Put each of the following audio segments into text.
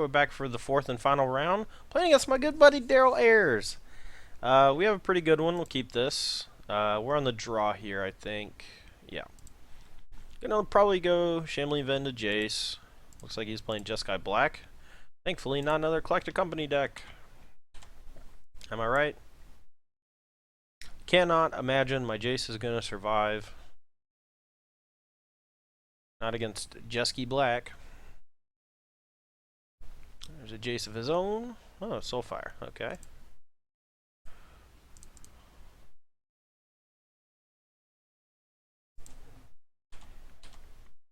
we're back for the fourth and final round, playing against my good buddy Daryl Ayers. We have a pretty good one. We'll keep this. We're on the draw here, I think. Yeah. Gonna probably go Shambling Ven to Jace. Looks like he's playing Jeskai Black. Thankfully, not another Collected Company deck. Am I right? Cannot imagine my Jace is gonna survive. Not against Jeskai Black. There's a Jace of his own. Oh, Soulfire. Okay.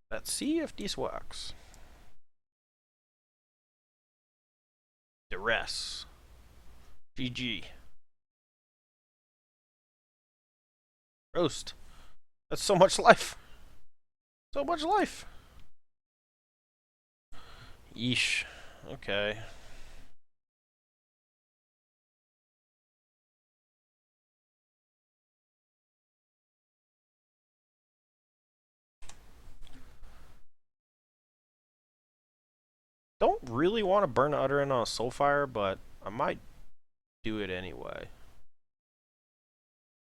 Let's see if this works. Duress. GG. Roast. That's so much life. So much life. Yeesh. Okay. Don't really want to burn Utterant on a Soulfire, but I might do it anyway.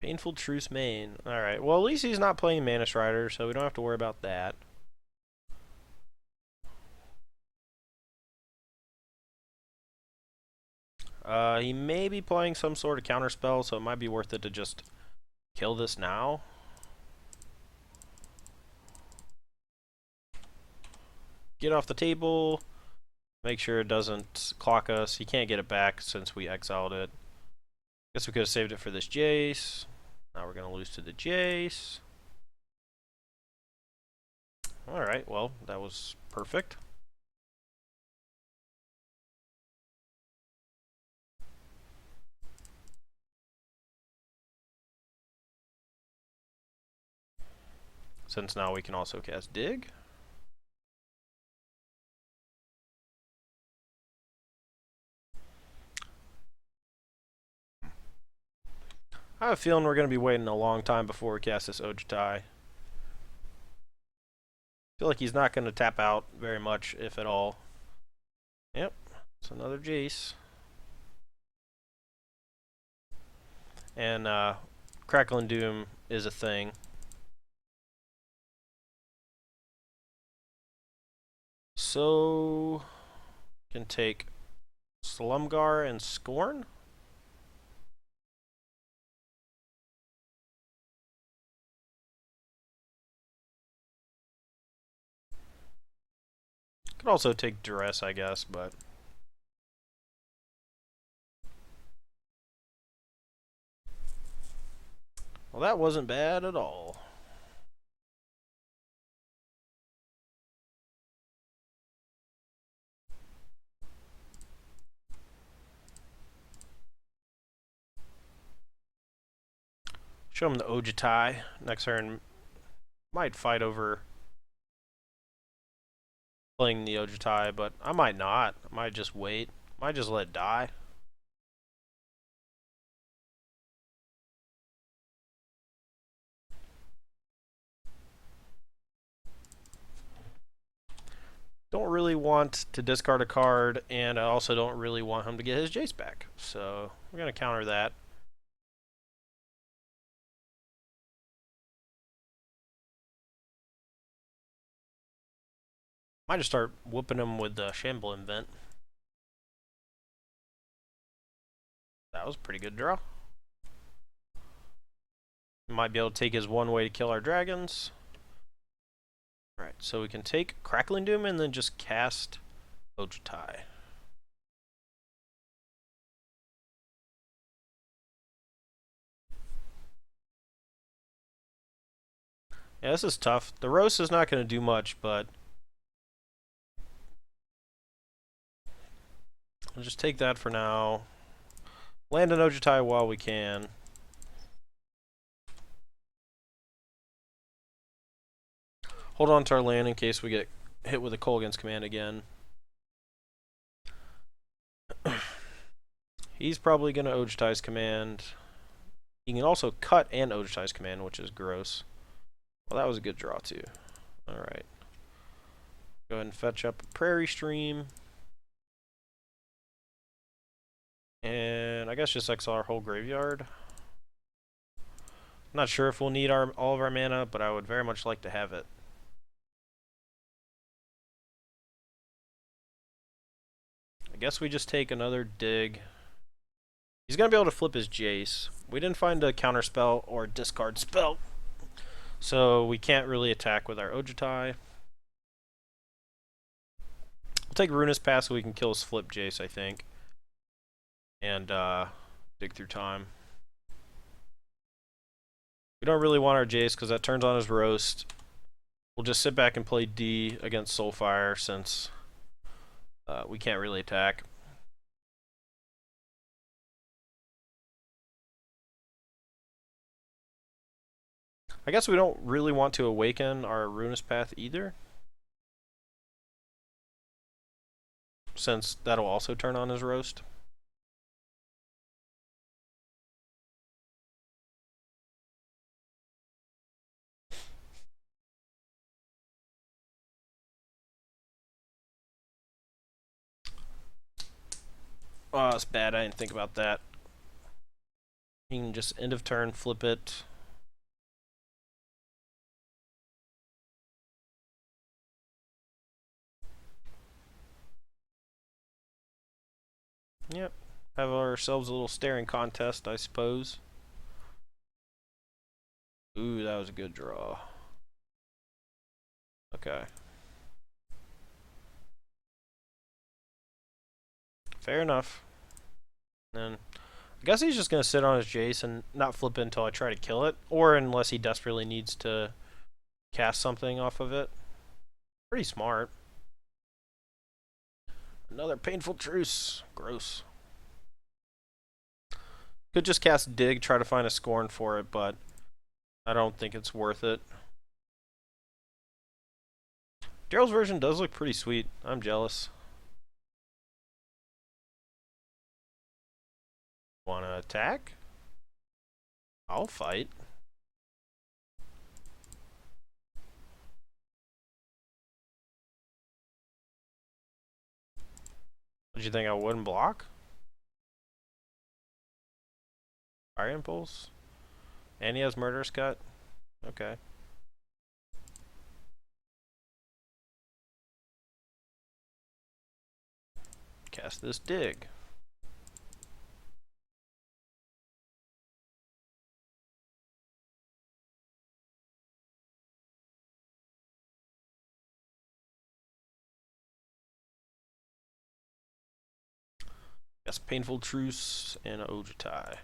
Painful Truce main. Alright, well at least he's not playing Mana Strider, so we don't have to worry about that. He may be playing some sort of counter spell, so it might be worth it to just kill this now. Get off the table. Make sure it doesn't clock us. He can't get it back since we exiled it. Guess we could have saved it for this Jace. Now we're going to lose to the Jace. Alright, well, that was perfect. Since now we can also cast Dig. I have a feeling we're going to be waiting a long time before we cast this Ojutai. Feel like he's not going to tap out very much, if at all. Yep, it's another Jace. And Crackling Doom is a thing. So, can take Slumgar and Scorn. Could also take Duress, I guess, but well, that wasn't bad at all. Show him the Ojutai. Next turn, might fight over playing the Ojutai, but I might not. I might just wait. Might just let it die. Don't really want to discard a card, and I also don't really want him to get his Jace back. So we're going to counter that. Might just start whooping him with the Shambling Vent. That was a pretty good draw. Might be able to take his one way to kill our dragons. Alright, so we can take Crackling Doom and then just cast Ojutai. Yeah, this is tough. The roast is not going to do much, but I'll just take that for now. Land an Ojutai while we can. Hold on to our land in case we get hit with a Kolaghan's Command again. He's probably going to Ojutai's Command. He can also cut and Ojutai's Command, which is gross. Well, that was a good draw, too. Alright. Go ahead and fetch up a Prairie Stream. And I guess just exile our whole graveyard. Not sure if we'll need all of our mana, but I would very much like to have it. I guess we just take another dig. He's going to be able to flip his Jace. We didn't find a counter spell or discard spell, so we can't really attack with our Ojutai. We'll take Ruinous Pass so we can kill his flip Jace, I think. And dig through time. We don't really want our Jace because that turns on his Roast. We'll just sit back and play D against Soulfire since we can't really attack. I guess we don't really want to awaken our Ruinous Path either, since that'll also turn on his Roast. Oh, it's bad. I didn't think about that. You can just end of turn, flip it. Yep. Have ourselves a little staring contest, I suppose. Ooh, that was a good draw. Okay. Fair enough. Then I guess he's just going to sit on his Jace and not flip it until I try to kill it. Or unless he desperately needs to cast something off of it. Pretty smart. Another painful truce. Gross. Could just cast Dig, try to find a Scorn for it, but I don't think it's worth it. Daryl's version does look pretty sweet. I'm jealous. Wanna attack? I'll fight. Did you think I wouldn't block? Fire Impulse? And he has Murderous Cut? Okay. Cast this Dig. Yes, Painful Truce and Ojutai.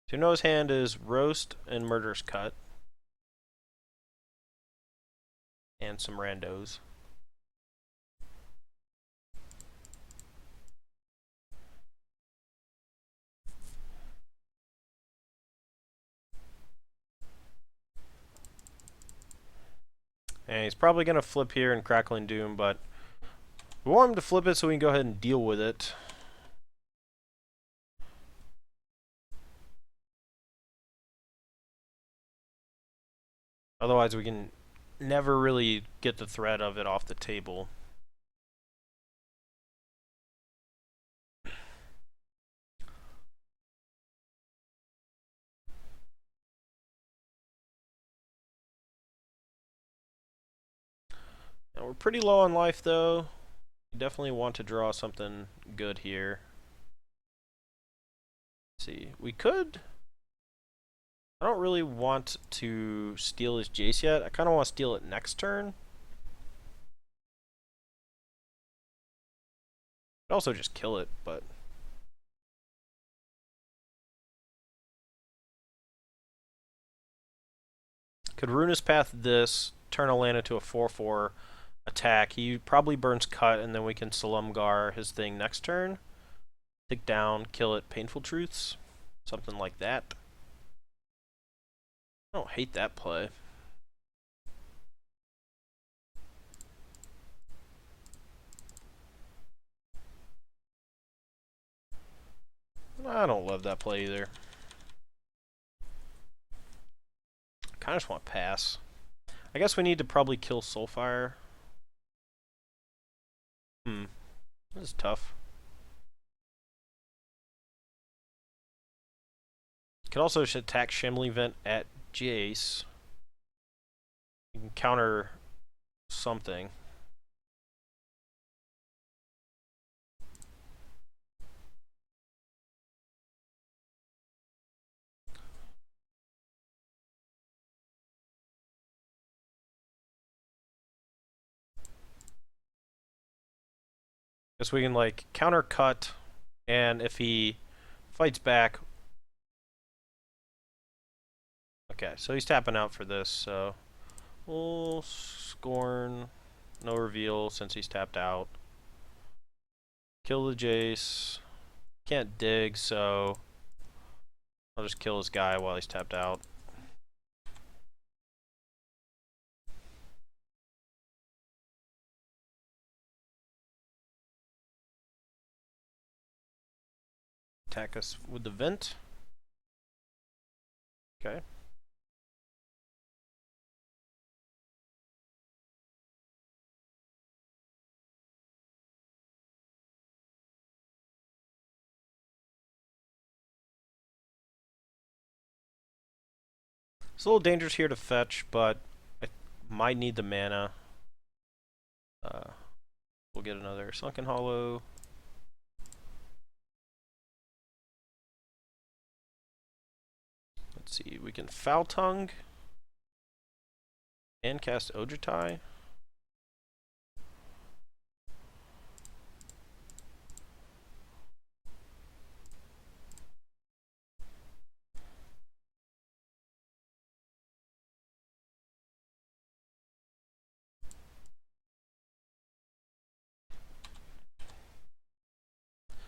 So you know his hand is Roast and Murderous Cut. And some randos. And he's probably going to flip here in Crackling Doom, but we want him to flip it so we can go ahead and deal with it. Otherwise, we can never really get the threat of it off the table. Now, we're pretty low on life, though. We definitely want to draw something good here. Let's see, we could... I don't really want to steal his Jace yet. I kind of want to steal it next turn. I'd also just kill it, but... Could Ruinous Path this, turn a land into a 4/4 attack. He probably burns Cut, and then we can Salumgar his thing next turn. Take down, kill it, Painful Truths. Something like that. I don't hate that play. I don't love that play either. Kind of just want to pass. I guess we need to probably kill Soulfire. This is tough. Could also attack Shambling Vent at Jace. You can counter something. Guess we can like counter cut, and if he fights back. Okay, so he's tapping out for this, so we'll scorn, no reveal since he's tapped out. Kill the Jace. Can't dig, so I'll just kill this guy while he's tapped out. Attack us with the vent. Okay. It's a little dangerous here to fetch, but I might need the mana. We'll get another Sunken Hollow. Let's see, we can Foul Tongue and cast Ojutai.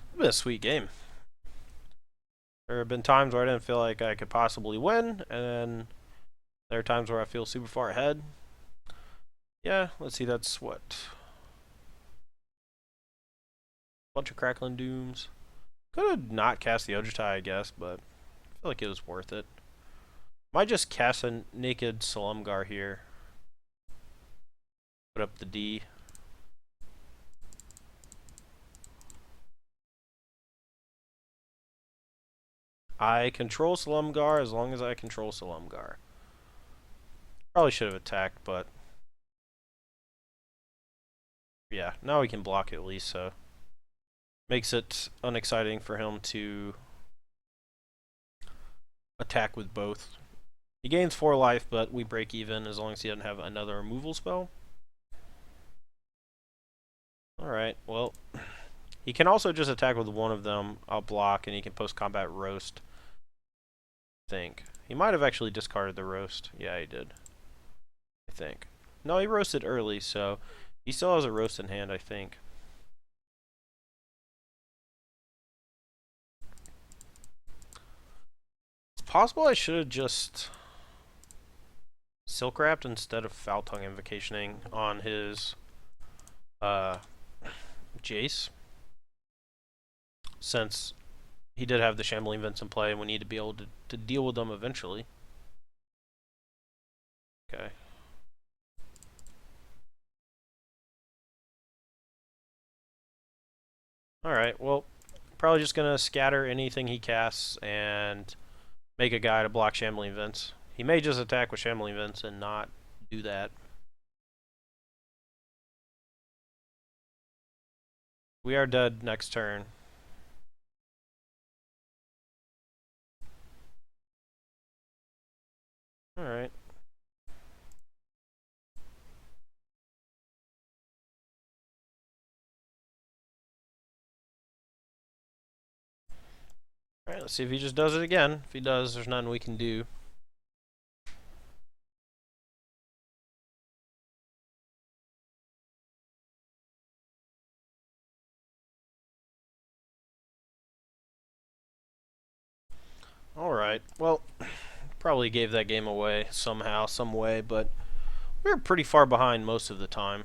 It's been a sweet game. There have been times where I didn't feel like I could possibly win, and then there are times where I feel super far ahead. Yeah, let's see, that's what? Bunch of Crackling Dooms. Could have not cast the Ojutai, I guess, but I feel like it was worth it. Might just cast a Naked Salumgar here. Put up the D. I control Salumgar as long as I control Salumgar. Probably should have attacked, but yeah, now we can block at least, so makes it unexciting for him to attack with both. He gains 4 life, but we break even as long as he doesn't have another removal spell. Alright, well, he can also just attack with one of them. I'll block, and he can post-combat roast. I think. He might have actually discarded the roast. Yeah, he did. I think. No, he roasted early, so he still has a roast in hand, I think. It's possible I should have just Silk Wrapped instead of Foul Tongue Invocationing on his Jace, since he did have the Shambling Vents in play and we need to be able to deal with them eventually. Okay. Alright, well, probably just gonna scatter anything he casts and make a guy to block Shambling Vents. He may just attack with Shambling Vents and not do that. We are dead next turn. Alright. Alright, let's see if he just does it again. If he does, there's nothing we can do. Alright, well, probably gave that game away somehow, some way, but we were pretty far behind most of the time.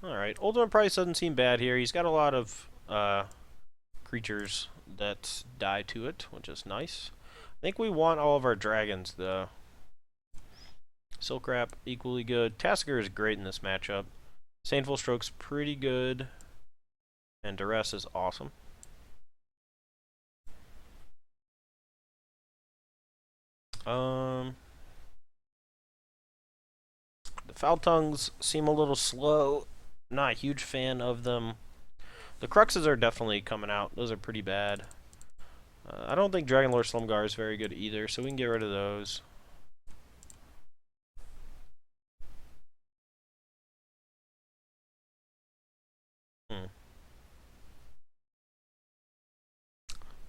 Alright, Ultimate Price doesn't seem bad here. He's got a lot of creatures that die to it, which is nice. I think we want all of our dragons, though. Silk Wrap, equally good. Tasker is great in this matchup. Saneful Stroke's pretty good. And duress is awesome. The foul tongues seem a little slow. Not a huge fan of them. The cruxes are definitely coming out. Those are pretty bad. I don't think Dragonlord Slumgar is very good either, so we can get rid of those.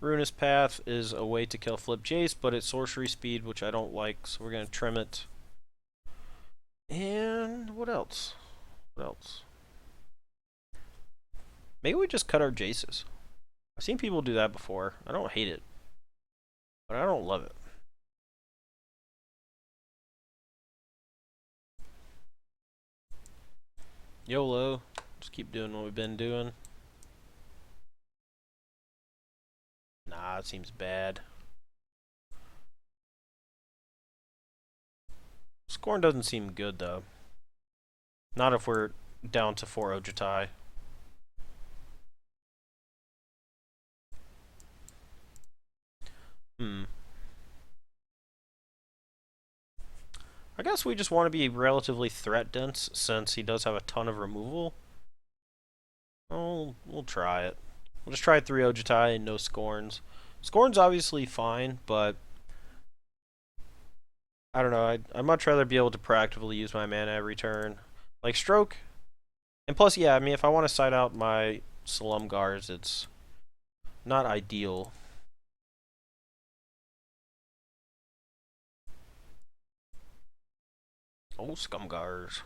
Ruinous Path is a way to kill Flip Jace, but it's sorcery speed, which I don't like, so we're going to trim it. And what else? What else? Maybe we just cut our Jaces. I've seen people do that before. I don't hate it, but I don't love it. YOLO. Just keep doing what we've been doing. Nah, it seems bad. Scorn doesn't seem good, though. Not if we're down to 4 Ojutai. I guess we just want to be relatively threat dense since he does have a ton of removal. Oh, we'll try it. We'll just try 3 Ojutai and no Scorns. Scorn's obviously fine, but I don't know. I'd much rather be able to proactively use my mana every turn. Like Stroke. And plus, yeah, I mean, if I want to side out my Slumgars, it's not ideal. Oh, Scumgars.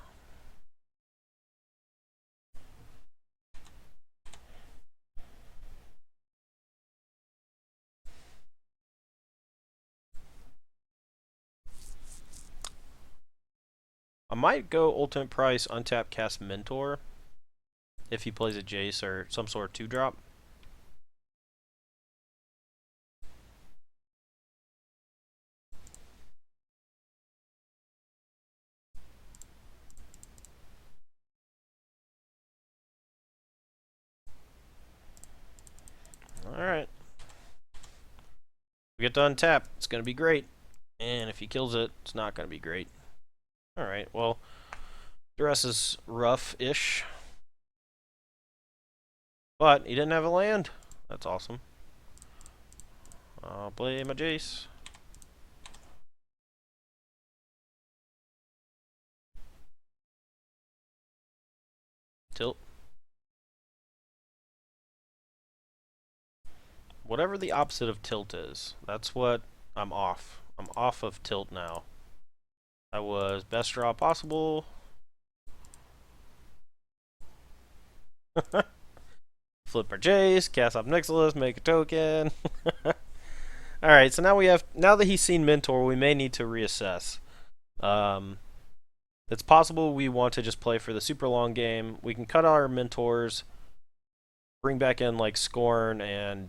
I might go Ultimate Price, untap, cast Mentor. If he plays a Jace or some sort of 2-drop. Alright. We get to untap. It's going to be great. And if he kills it, it's not going to be great. Alright, well, duress is rough-ish. But he didn't have a land. That's awesome. I'll play my Jace. Tilt. Whatever the opposite of tilt is, that's what I'm off. I'm off of tilt now. I was best draw possible. Flip our Jace, cast up Nixilis, make a token. Alright, so now that he's seen Mentor, we may need to reassess. It's possible we want to just play for the super long game. We can cut our Mentors, bring back in like Scorn and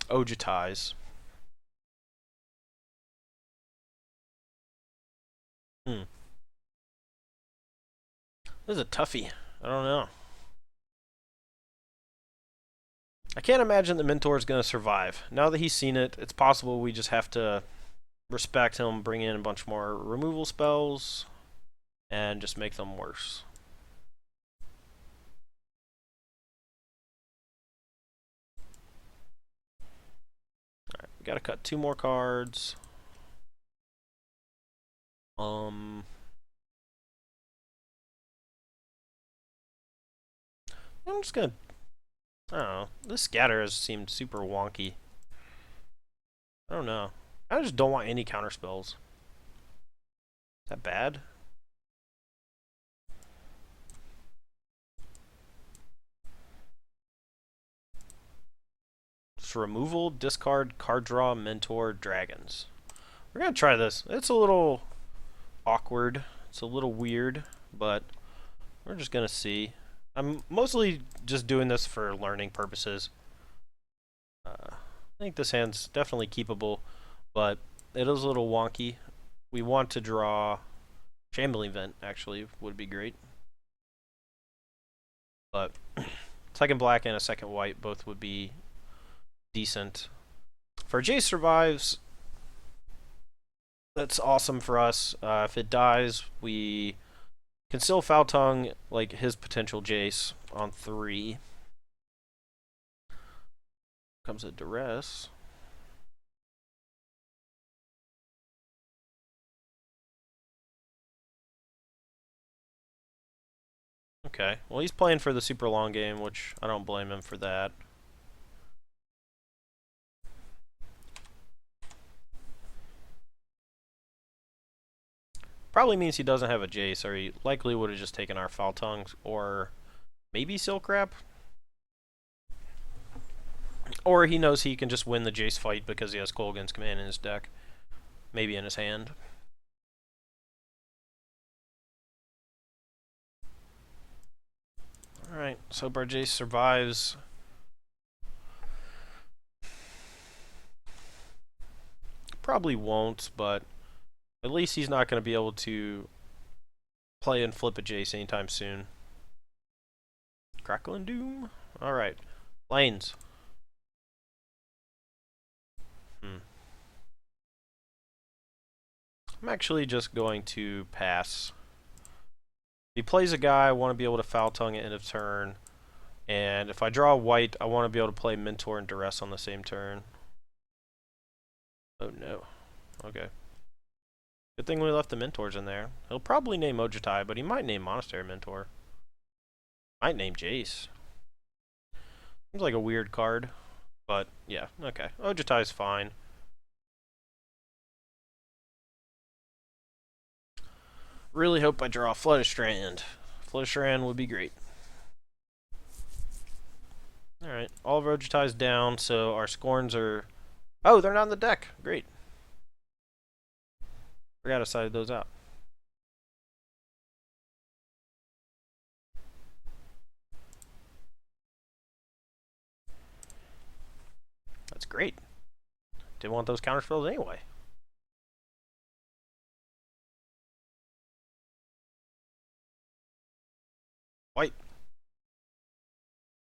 Ojutais. This is a toughie. I don't know. I can't imagine the Mentor is going to survive. Now that he's seen it, it's possible we just have to respect him, bring in a bunch more removal spells, and just make them worse. Alright, we gotta cut 2 more cards. I'm just gonna... I don't know. This scatter has seemed super wonky. I don't know. I just don't want any counter spells. Is that bad? Just removal, discard, card draw, mentor, dragons. We're gonna try this. It's a little awkward. It's a little weird, but we're just gonna see. I'm mostly just doing this for learning purposes. I think this hand's definitely keepable, but it is a little wonky. We want to draw Shambling Vent, actually, would be great. But second black and a second white both would be decent. For Jace survives, that's awesome for us. If it dies, we can still foul tongue like his potential Jace on 3. Comes a duress. Okay, well he's playing for the super long game, which I don't blame him for that. Probably means he doesn't have a Jace, or he likely would have just taken our foul tongues, or maybe Silk Wrap. Or he knows he can just win the Jace fight because he has Kolaghan's Command in his deck. Maybe in his hand. Alright, so our Jace survives. Probably won't, but at least he's not going to be able to play and flip a Jace anytime soon. Crackle and Doom. Alright. Lanes. I'm actually just going to pass. If he plays a guy, I want to be able to foul tongue at end of turn. And if I draw white, I want to be able to play Mentor and Duress on the same turn. Oh no. Okay. Good thing we left the Mentors in there. He'll probably name Ojutai, but he might name Monastery Mentor. Might name Jace. Seems like a weird card. But, yeah, okay. Ojutai's fine. Really hope I draw Flood of Strand. Flood of Strand would be great. Alright, all of our Ojutai's down, so our Scorns are... Oh, they're not in the deck. Great. Forgot I sided those out. That's great. Didn't want those counter spells anyway. White.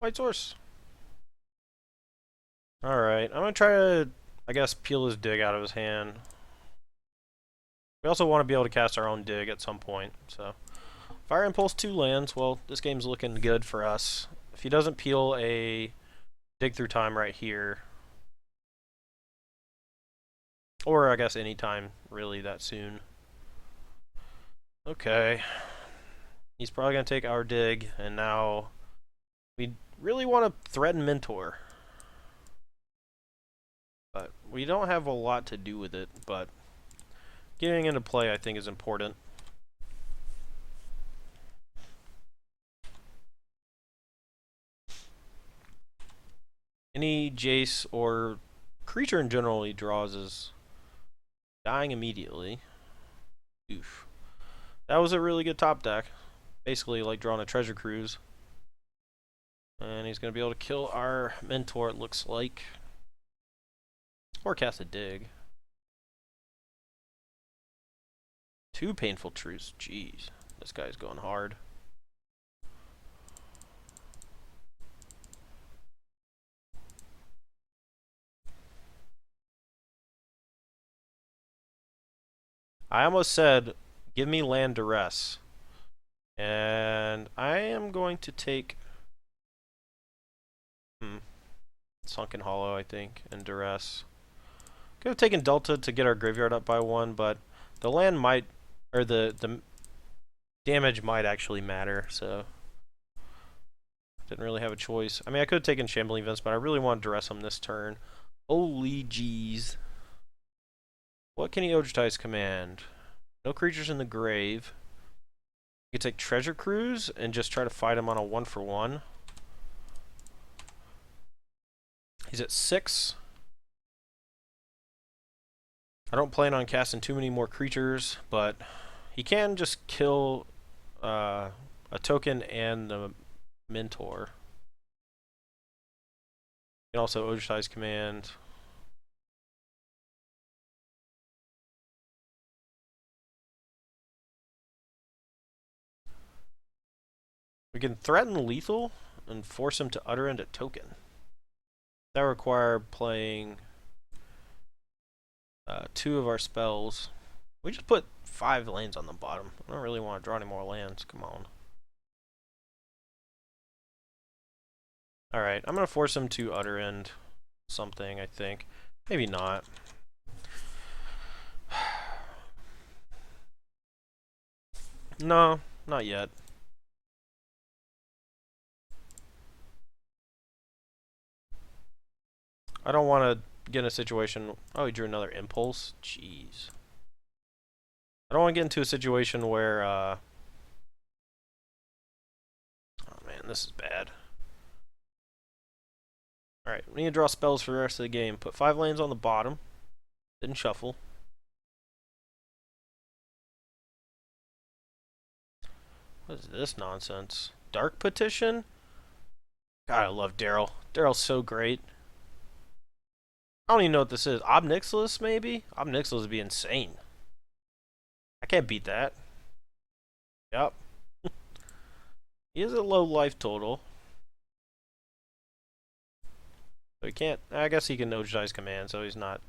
White source. Alright, I'm going to try to, I guess, peel his dig out of his hand. We also want to be able to cast our own dig at some point, so... Fire Impulse 2 lands. Well, this game's looking good for us. If he doesn't peel a dig through time right here, or I guess any time really that soon. Okay. He's probably going to take our dig, and now we really want to threaten Mentor. But we don't have a lot to do with it, but getting into play I think is important. Any Jace or creature in general he draws is dying immediately. Oof. That was a really good top deck. Basically like drawing a treasure cruise. And he's going to be able to kill our Mentor, it looks like. Or cast a dig. 2 Painful Truths. Jeez. This guy's going hard. I almost said, give me land duress. And I am going to take... Sunken Hollow, I think, and duress. Could have taken Delta to get our graveyard up by 1, but the land might... Or the damage might actually matter, so... Didn't really have a choice. I mean, I could have taken Shambling Vince, but I really wanted to duress him this turn. Holy jeez. What can he Ojutai's command? No creatures in the grave. You could take Treasure Cruise and just try to fight him on a 1-for-1. He's at 6. I don't plan on casting too many more creatures, but he can just kill a token and the Mentor. You can also Ojutai's command. We can threaten lethal and force him to utter end a token. That require playing 2 of our spells. We just put 5 lands on the bottom. I don't really want to draw any more lands. Come on. Alright, I'm going to force him to utter end something, I think. Maybe not. No, not yet. I don't want to get in a situation... Oh, he drew another impulse? Jeez. I don't want to get into a situation where... Oh man, this is bad. Alright, we need to draw spells for the rest of the game. Put 5 lands on the bottom. Didn't shuffle. What is this nonsense? Dark Petition? God, I love Daryl. Daryl's so great. I don't even know what this is. Ob Nixilis, maybe? Ob Nixilis would be insane. I can't beat that. Yep. He is a low life total. So he can't... I guess he can Ojidize command, so he's not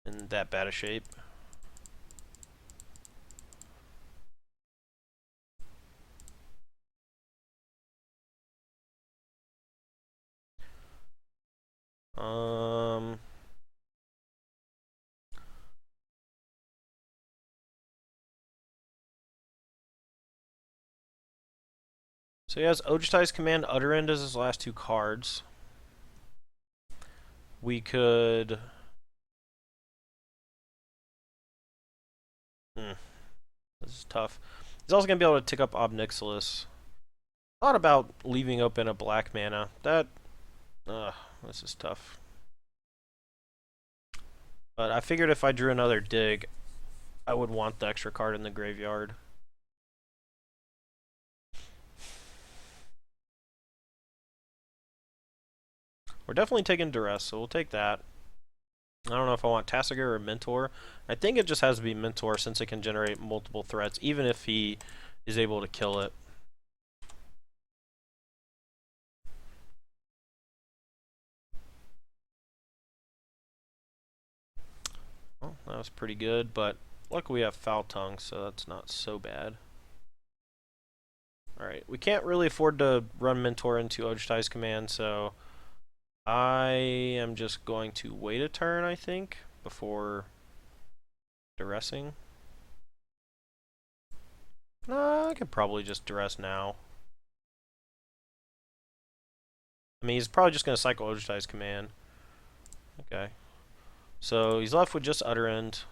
in that bad a shape. So he has Ojidize command, utter end as his last 2 cards. We could... This is tough. He's also going to be able to tick up Ob Nixilis. Thought about leaving open a black mana. That... this is tough. But I figured if I drew another dig, I would want the extra card in the graveyard. We're definitely taking Duress, so we'll take that. I don't know if I want Tasigur or Mentor. I think it just has to be Mentor since it can generate multiple threats, even if he is able to kill it. Well, that was pretty good, but luckily we have Foul Tongue, so that's not so bad. Alright, we can't really afford to run Mentor into Ojidize command, so I am just going to wait a turn, I think, before Duressing. I could probably just Duress now. I mean, he's probably just going to cycle Ojidize command. Okay. So he's left with just Utter End.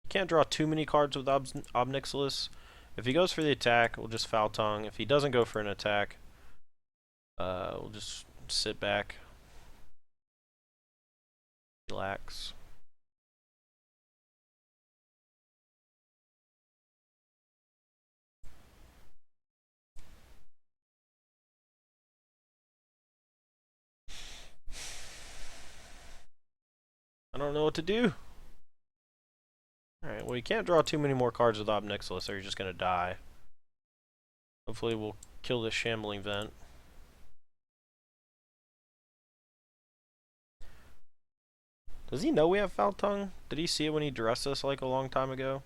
You can't draw too many cards with Ob Nixilis. If he goes for the attack, we'll just Foul Tongue. If he doesn't go for an attack, we'll just sit back, relax. I don't know what to do. Alright, well you can't draw too many more cards with Ob Nixilis or you're just going to die. Hopefully we'll kill this Shambling Vent. Does he know we have Foul Tongue? Did he see it when he dressed us like a long time ago?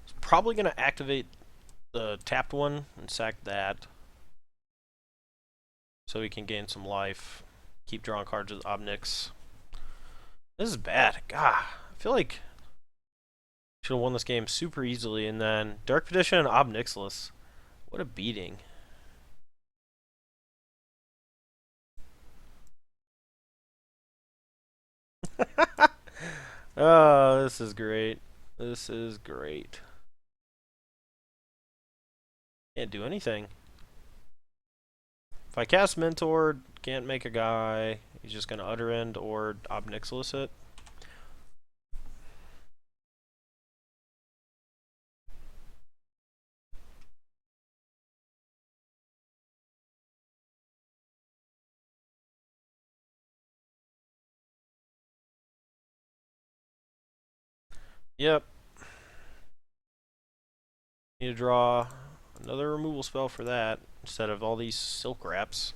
He's probably going to activate the tapped one and sack that. So he can gain some life. Keep drawing cards with Ob Nix. This is bad. God, I feel like should have won this game super easily, and then Dark Petition and Ob Nixilis. What a beating. Oh, this is great. This is great. Can't do anything. If I cast Mentor, can't make a guy. He's just going to Utter End or Ob Nixilis it. Yep. Need to draw another removal spell for that instead of all these silk wraps.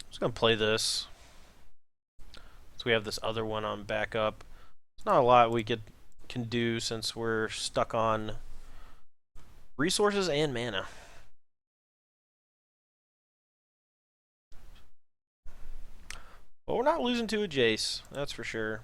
Just gonna play this. So we have this other one on backup. It's not a lot we can do since we're stuck on resources and mana. But we're not losing to a Jace, that's for sure.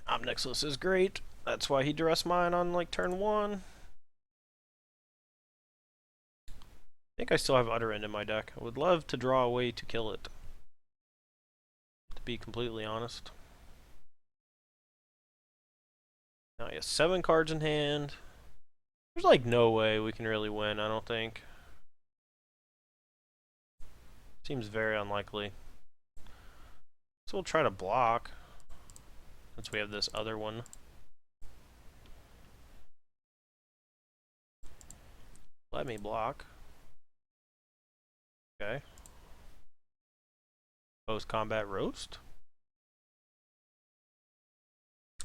Omnixilus is great. That's why he dressed mine on like turn 1. I think I still have Utter End in my deck. I would love to draw a way to kill it, to be completely honest. Now he has 7 cards in hand. There's like no way we can really win, I don't think. Seems very unlikely. So we'll try to block, since we have this other one. Let me block. Okay. Post-combat roast.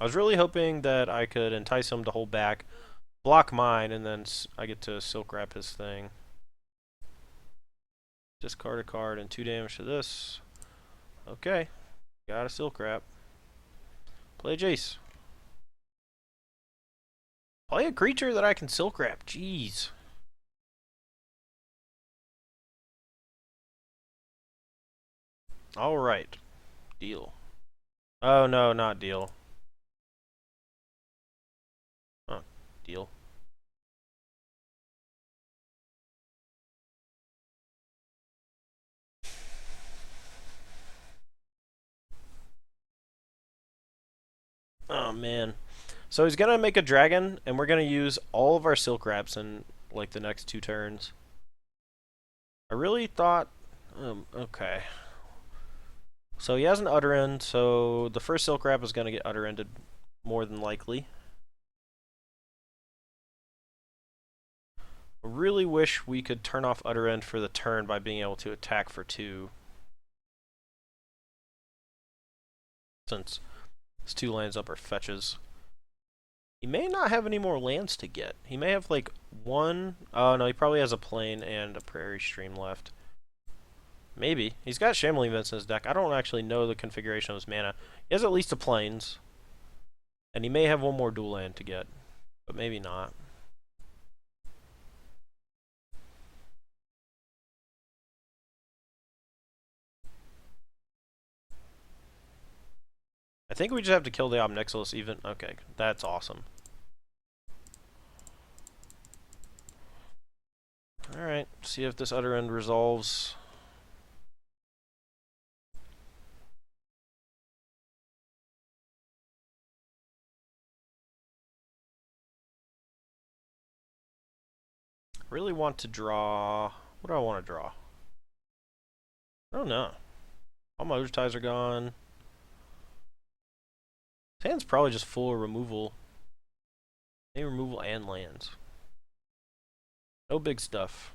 I was really hoping that I could entice him to hold back, block mine, and then I get to silk wrap his thing. Discard a card and 2 damage to this. Okay. Got a silk wrap. Play Jace. Play a creature that I can silk wrap. Jeez. Alright. Deal. Oh no, not deal. Oh, deal. Oh man. So he's gonna make a dragon, and we're gonna use all of our silk wraps in like the next 2 turns. I really thought, okay. So he has an Utter End, so the first silk wrap is gonna get Utter Ended more than likely. I really wish we could turn off Utter End for the turn by being able to attack for 2. Since his 2 lands up are fetches. He may not have any more lands to get. He may have like 1. Oh no, he probably has a Plain and a Prairie Stream left. Maybe. He's got Shambling Vents in his deck. I don't actually know the configuration of his mana. He has at least a Plains. And he may have 1 more dual land to get. But maybe not. I think we just have to kill the Omnixilus even. Okay, that's awesome. Alright, see if this Utter End resolves. Really want to draw. What do I want to draw? I don't know. All my Urge Ties are gone. His hand's probably just full of removal. Maybe removal and lands. No big stuff.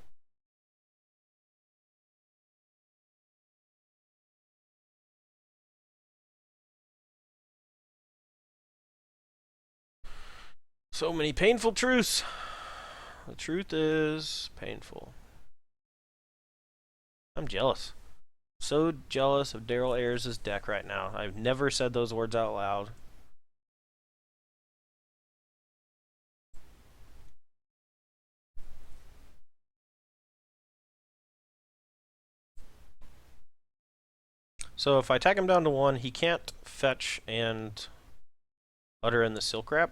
So many painful truths. The truth is painful. I'm jealous. So jealous of Daryl Ayers' deck right now. I've never said those words out loud. So if I attack him down to 1, he can't fetch and Utter in the Silk Wrap.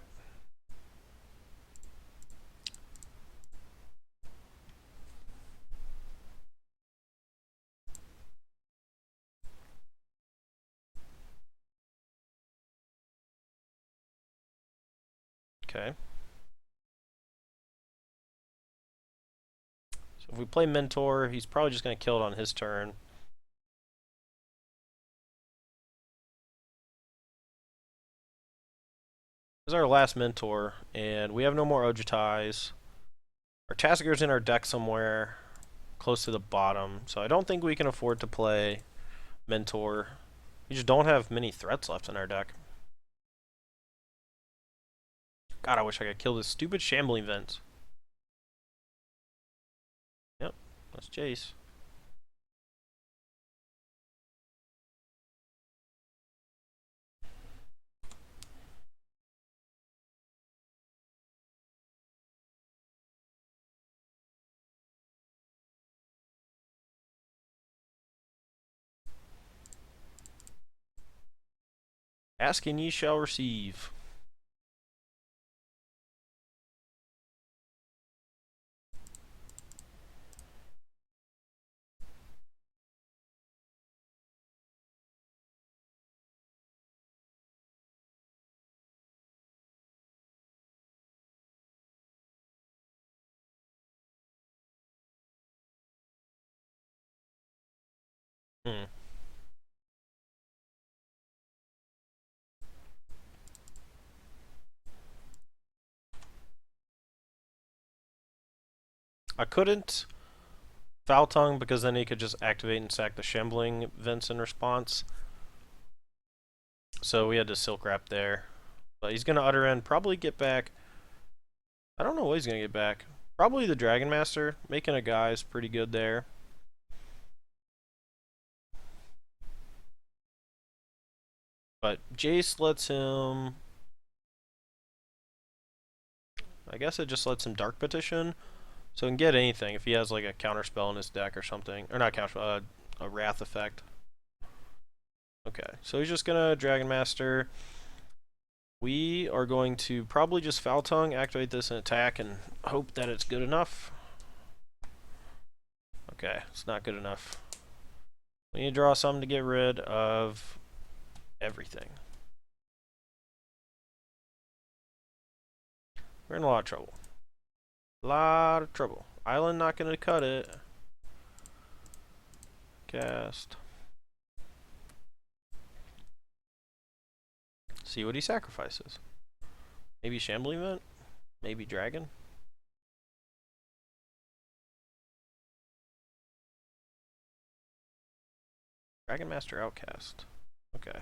Okay. So if we play Mentor, he's probably just going to kill it on his turn. This is our last Mentor, and we have no more Ojutais. Our Tassiger's in our deck somewhere, close to the bottom, so I don't think we can afford to play Mentor. We just don't have many threats left in our deck. God, I wish I could kill this stupid Shambling Vents. Yep, that's Jace. Ask and ye shall receive. Hmm. I couldn't Foul Tongue because then he could just activate and sack the Shambling Vents in response. So we had to Silk Wrap there. But he's going to Utter End, probably get back. I don't know what he's going to get back. Probably the Dragon Master. Making a guy is pretty good there. But Jace lets him... I guess it just lets him Dark Petition. So he can get anything if he has like a counter spell in his deck or something. Or not counter spell, a Wrath effect. Okay, so he's just gonna Dragon Master. We are going to probably just Foul Tongue, activate this and attack, and hope that it's good enough. Okay, it's not good enough. We need to draw something to get rid of everything. We're in a lot of trouble. A lot of trouble. Island not gonna cut it. Cast. See what he sacrifices. Maybe Shambling Vent? Maybe Dragon? Dragon Master Outcast. Okay.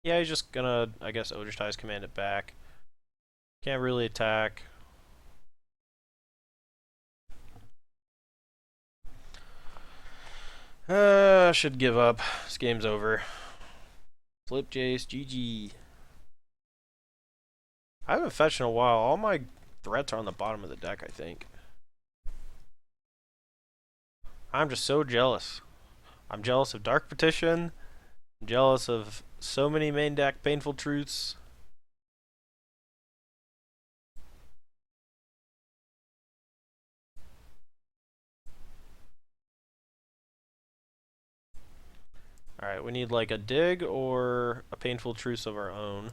Yeah, he's just gonna, I guess, Ojutais command it back. Can't really attack. Should give up. This game's over. Flip Jace, GG. I haven't fetched in a while. All my threats are on the bottom of the deck, I think. I'm just so jealous. I'm jealous of Dark Petition. I'm jealous of so many main deck Painful Truths. Alright, we need like a dig or a Painful Truce of our own.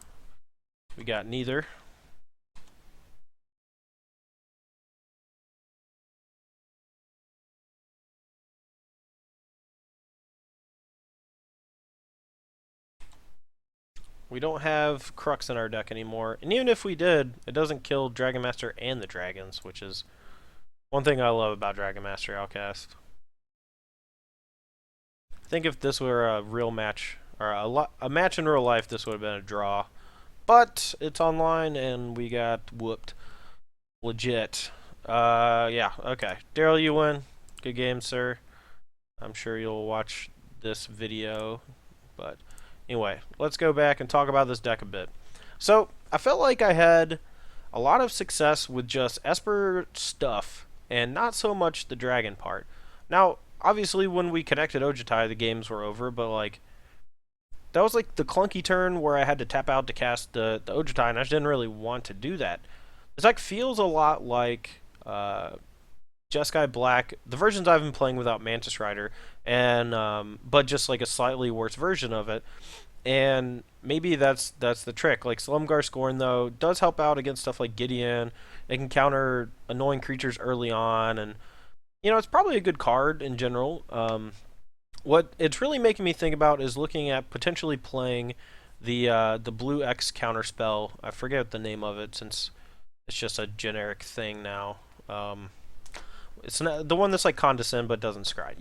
We got neither. We don't have Crux in our deck anymore. And even if we did, it doesn't kill Dragon Master and the dragons, which is one thing I love about Dragon Master Outcast. I think if this were a real match, or a match in real life, this would have been a draw. But it's online, and we got whooped. Legit. Yeah, okay. Daryl, you win. Good game, sir. I'm sure you'll watch this video. But anyway, let's go back and talk about this deck a bit. So, I felt like I had a lot of success with just Esper stuff, and not so much the dragon part. Now, obviously, when we connected Ojutai, the games were over, but like, that was like the clunky turn where I had to tap out to cast the Ojutai, and I just didn't really want to do that. This deck feels a lot like Jeskai Black, the versions I've been playing without Mantis Rider, and but just like a slightly worse version of it. And maybe that's the trick. Like Slumgar Scorn though does help out against stuff like Gideon. It can counter annoying creatures early on, and it's probably a good card in general. What it's really making me think about is looking at potentially playing the blue X counter spell. I forget the name of it since it's just a generic thing now. It's not the one that's like Condescend but doesn't scry.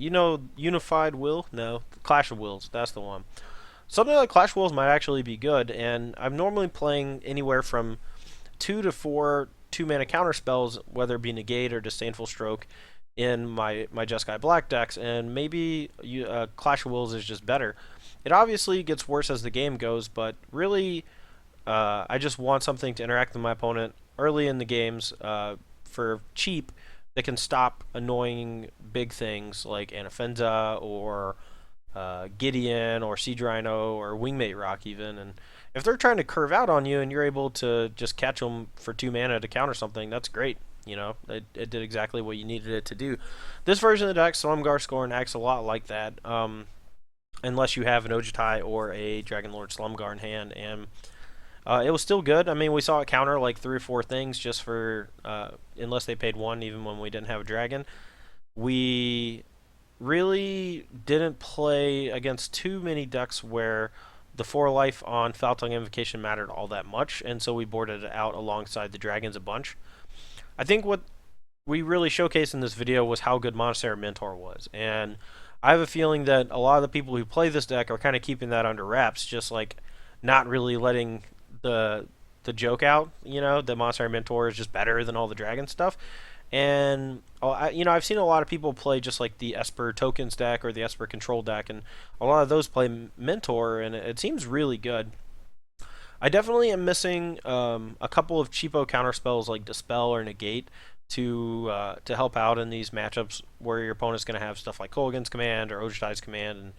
Unified Will? No, Clash of Wills. That's the one. Something like Clash of Wills might actually be good, and I'm normally playing anywhere from 2 to 4 2-mana counter spells, whether it be Negate or Disdainful Stroke, in my Jeskai Black decks, and maybe Clash of Wills is just better. It obviously gets worse as the game goes, but really, I just want something to interact with my opponent early in the games for cheap that can stop annoying big things like Anafenza or Gideon or Siege Rhino or Wingmate Rock even. And if they're trying to curve out on you and you're able to just catch them for 2 mana to counter something, that's great. It did exactly what you needed it to do. This version of the deck, Slumgar Scorn, acts a lot like that, unless you have an Ojutai or a Dragonlord Slumgar in hand, and it was still good. I mean, we saw it counter like 3 or 4 things just for, unless they paid 1, even when we didn't have a dragon. We really didn't play against too many decks where the 4 life on Foul-Tongue Invocation mattered all that much, and so we boarded it out alongside the dragons a bunch. I think what we really showcased in this video was how good Monastery Mentor was, and I have a feeling that a lot of the people who play this deck are kind of keeping that under wraps, just like not really letting the joke out, that Monastery Mentor is just better than all the dragon stuff. And I've seen a lot of people play just like the Esper tokens deck or the Esper control deck, and a lot of those play Mentor, and it seems really good. I definitely am missing a couple of cheapo counter spells like Dispel or Negate to help out in these matchups where your opponent's going to have stuff like Kolaghan's Command or Ojutai's Command, and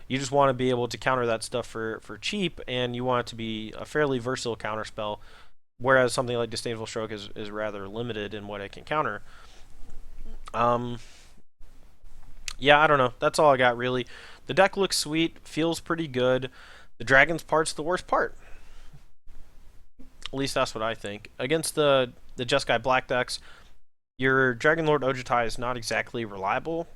you just want to be able to counter that stuff for cheap, and you want it to be a fairly versatile counter spell, whereas something like Disdainful Stroke is rather limited in what it can counter. Yeah, I don't know. That's all I got, really. The deck looks sweet, feels pretty good. The Dragon's part's the worst part. At least that's what I think. Against the Jeskai Black decks, your Dragonlord Ojutai is not exactly reliable.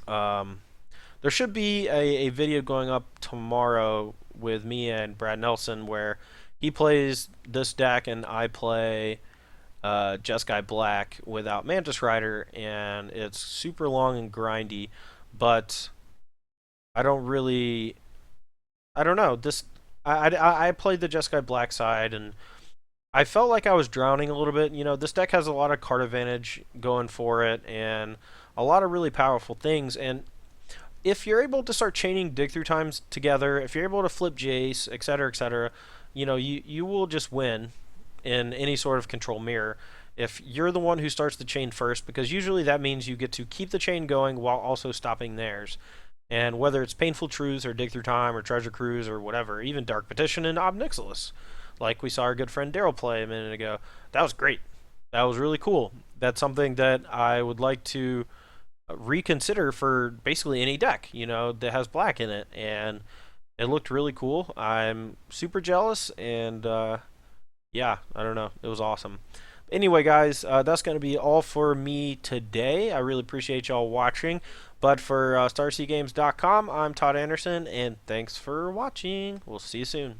There should be a video going up tomorrow with me and Brad Nelson where he plays this deck and I play Jeskai Black without Mantis Rider, and it's super long and grindy, but I don't know. I played the Jeskai Black side, and I felt like I was drowning a little bit. This deck has a lot of card advantage going for it, and a lot of really powerful things, and if you're able to start chaining dig through times together, if you're able to flip Jace, etc., you will just win in any sort of control mirror if you're the one who starts the chain first, because usually that means you get to keep the chain going while also stopping theirs. And whether it's Painful Truths or Dig Through Time or Treasure Cruise or whatever, even Dark Petition and Ob Nixilis, like we saw our good friend Daryl play a minute ago, that was great. That was really cool. That's something that I would like to reconsider for basically any deck, that has black in it, and it looked really cool. I'm super jealous, and yeah, I don't know, it was awesome. Anyway, guys, that's going to be all for me today. I really appreciate y'all watching, but for StarCGames.com, I'm Todd Anderson, and thanks for watching. We'll see you soon.